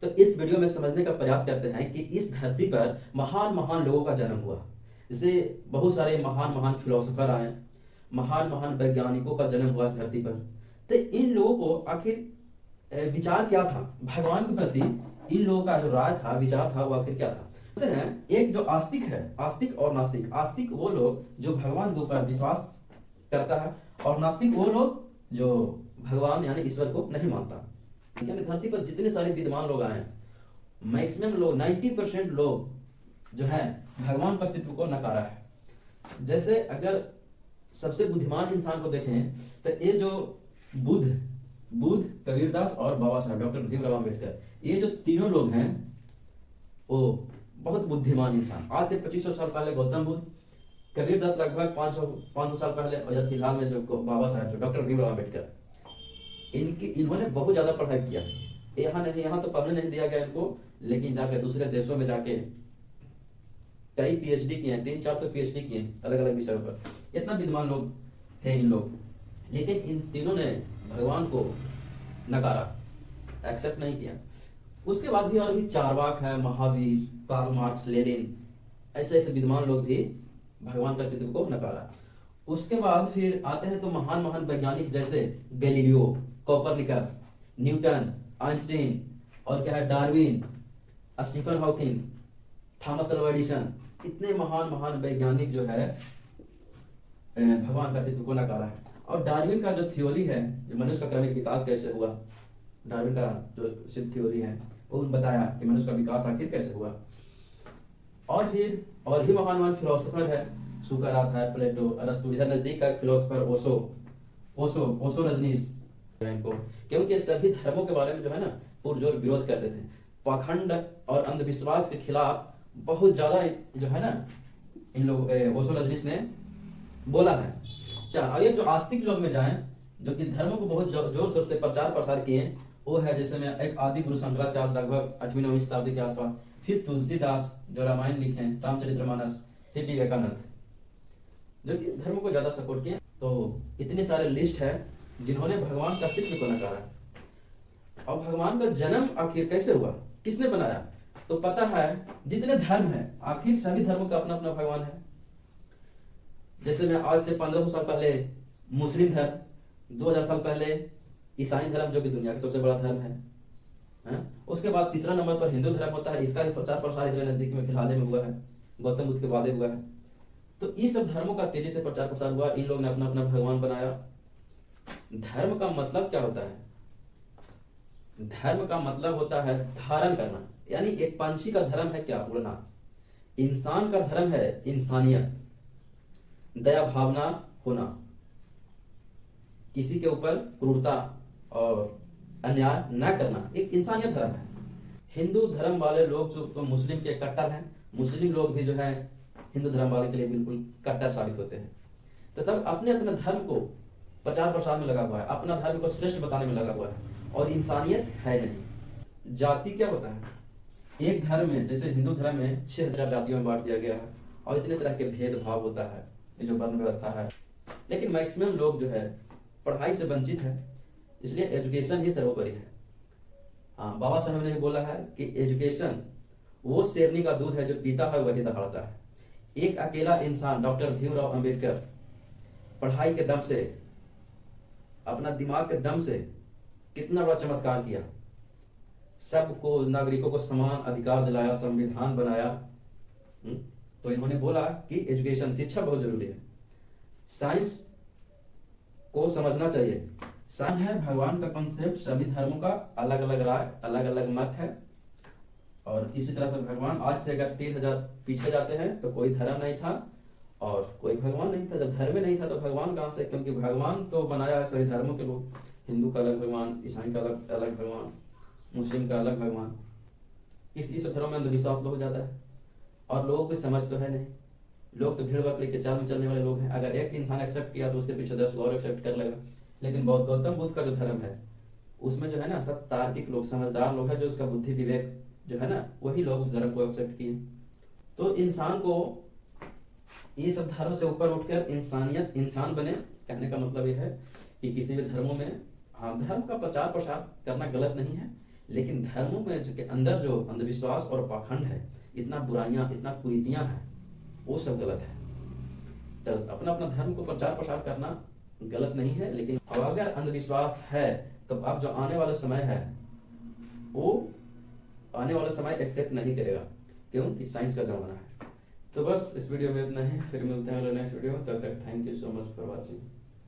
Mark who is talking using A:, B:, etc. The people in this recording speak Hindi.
A: तो इस वीडियो में समझने का प्रयास करते हैं कि इस धरती पर महान महान लोगों का जन्म हुआ। जैसे बहुत सारे महान महान फिलोसोफर आए, महान महान वैज्ञानिकों का जन्म हुआ इस धरती पर। तो इन लोगों को आखिर विचार क्या था भगवान के प्रति? इन लोगों का जो राय था, विचार था, वो आखिर क्या था? कहते हैं एक जो आस्तिक है, आस्तिक और नास्तिक। आस्तिक वो लोग जो भगवान के ऊपर विश्वास करता है, और नास्तिक वो लोग जो भगवान यानी ईश्वर को नहीं मानता। धरती पर जितने सारे विद्वान लोग आए, मैक्सिमम लोग 90% लोग जो है भगवान के अस्तित्व को नकारा है। जैसे अगर सबसे बुद्धिमान इंसान को देखें तो ये जो बुद्ध, कबीरदास और बाबा साहब डॉक्टर भीमराव अम्बेडकर, ये जो तीनों लोग हैं वो बहुत बुद्धिमान इंसान। आज से 2500 साल पहले गौतम बुद्ध, कबीरदास लगभग 500 साल पहले, और फिलहाल में जो बाबा साहब जो डॉक्टर भीमराव अम्बेडकर, इन्होंने बहुत ज्यादा पढ़ाई किया। यहाँ तो पढ़ने नहीं दिया गया इनको, लेकिन जाके दूसरे देशों में जाके कई पीएचडी किए हैं, 3-4 तो पीएचडी किए अलग अलग विषयों पर। इतना विद्वान लोग थे इन लोग, लेकिन इन तीनों ने भगवान को नकारा, एक्सेप्ट नहीं किया। उसके बाद भी और भी चारवाक है, महावीर, कार्ल मार्क्स, लेनिन, ऐसे ऐसे विद्वान लोग भी भगवान का अस्तित्व को नकारा। उसके बाद फिर आते हैं तो महान महान वैज्ञानिक जैसे गैलीलियो, कोपरनिकस, न्यूटन, आइंस्टीन, और क्या है Darwin, Stephen Hawking, Thomas Alva Edison, इतने महान महान वैज्ञानिक जो है भगवान का अस्तित्व को नकारा है। और डार्विन का जो थ्योरी है, जो मनुष्य का क्रमिक विकास कैसे हुआ, डार्विन का जो सिद्ध थ्योरी है वो बताया कि मनुष्य का विकास आखिर कैसे हुआ। और फिर और भी महान महान फिलोसोफर है, सुकरात है, प्लेटो, अरस्तु। इधर नजदीक का एक फिलोसोफर ओशो रजनीश इनको, क्योंकि सभी धर्मों के बारे में जो है ना पुरजोर विरोध करते थे। पाखंड और अंधविश्वास के खिलाफ बहुत ज्यादा जो है ना इन लोग ओशो रजनीश ने बोला है। आगे जो आस्तिक लोग में जाएं, जो कि धर्मों को बहुत जोर शोर से प्रचार प्रसार किए, वो है जैसे में एक आदि गुरु शंकराचार्य लगभग 8वीं-9वीं शताब्दी के आसपास, फिर तुलसीदास जो रामायण लिखे, रामचरितमानस, फिर विवेकानंद, जो कि धर्म को ज्यादा सपोर्ट किए। तो इतने सारे लिस्ट है जिन्होंने भगवान का अस्तित्व को नकारा। और भगवान का जन्म आखिर कैसे हुआ, किसने बनाया? तो पता है जितने धर्म है, आखिर सभी धर्मों का अपना अपना भगवान है। जैसे मैं आज से 1500 साल पहले मुस्लिम धर्म, 2000 साल पहले ईसाई धर्म जो कि दुनिया का सबसे बड़ा धर्म है। उसके बाद तीसरा नंबर पर हिंदू धर्म होता है। इसका भी प्रचार प्रसार इधर नजदीक में फिलहाल में हुआ है, गौतम बुद्ध के बाद हुआ है। तो इस सब धर्मों का तेजी से प्रचार प्रसार हुआ, इन लोग ने अपना अपना भगवान बनाया। धर्म का मतलब क्या होता है? धर्म का मतलब होता है धारण करना, यानी एक पंछी का धर्म है क्या? उड़ना। इंसान का धर्म है इंसानियत, दया भावना होना, किसी के ऊपर क्रूरता और अन्याय न करना, एक इंसानियत धर्म है। हिंदू धर्म वाले लोग जो तो मुस्लिम के कट्टर हैं, मुस्लिम लोग भी जो है हिंदू धर्म वाले के लिए बिल्कुल कट्टर साबित होते हैं। तो सब अपने अपने धर्म को प्रचार प्रसार में लगा हुआ है, अपना धर्म को श्रेष्ठ बताने में लगा हुआ है, और इंसानियत है नहीं। जाति क्या होता है? एक धर्म में, जैसे हिंदू धर्म में 6000 जातियों में बांट दिया गया है, और इतने तरह के भेदभाव होता है, ये जो वर्ण व्यवस्था है। लेकिन मैक्सिमम लोग जो है पढ़ाई से वंचित है, इसलिए एजुकेशन ही सर्वोपरि है। हाँ, बाबा साहब ने भी बोला है कि एजुकेशन वो शेरनी का दूध है जो पीता है वही दहाड़ता है। एक अकेला इंसान डॉक्टर भीमराव अंबेडकर पढ़ाई के दम से, अपना दिमाग के दम से कितना बड़ा चमत्कार किया। सबको, नागरिकों को समान अधिकार दिलाया, संविधान बनाया। तो इन्होंने बोला कि एजुकेशन, शिक्षा बहुत जरूरी है। साइंस को समझना चाहिए। साइंस है भगवान का कॉन्सेप्ट, सभी धर्मों का अलग अलग राय, अलग अलग मत है। और इसी तरह से भगवान, आज से अगर 3000 पीछे जाते हैं तो कोई धर्म नहीं था और कोई भगवान नहीं था। जब धर्म नहीं था तो भगवान कहाँ से? क्योंकि भगवान तो बनाया है सभी धर्मों के लोग। हिंदू का अलग भगवान, ईसाई का अलग अलग भगवान, मुस्लिम का अलग भगवान। इस धर्म में अंधविश्वास बहुत ज्यादा है, और लोगों को समझ तो है नहीं। लोग तो भीड़ भाड़ लेके चाल में चलने वाले लोग हैं। अगर एक इंसान एक्सेप्ट किया तो उसके पीछे 10 और एक्सेप्ट कर लेगा। लेकिन गौतम बुद्ध का जो धर्म है उसमें जो है ना सब तार्किक लोग, समझदार लोग हैं, जो उसका बुद्धि विवेक जो है ना, वही लोग उस धर्म को एक्सेप्ट किए। तो इंसान को ये सब धर्म से ऊपर उठकर इंसानियत, इंसान बने। कहने का मतलब यह है कि किसी भी धर्मों में, हाँ, धर्म का प्रचार प्रसार करना गलत नहीं है, लेकिन धर्मों में जो के अंदर जो अंधविश्वास और पाखंड है, इतना बुराइयां, इतना कुरीतियां हैं, वो सब गलत है। तो अपना अपना धर्म को प्रचार प्रसार करना गलत नहीं है, लेकिन अब अगर अंधविश्वास है तो अब जो आने वाला समय है वो आने वाला समय एक्सेप्ट नहीं करेगा, क्योंकि साइंस का जमाना है। तो बस इस वीडियो में इतना ही, फिर मिलते हैं नेक्स्ट वीडियो में। तब तक thank you so much for watching.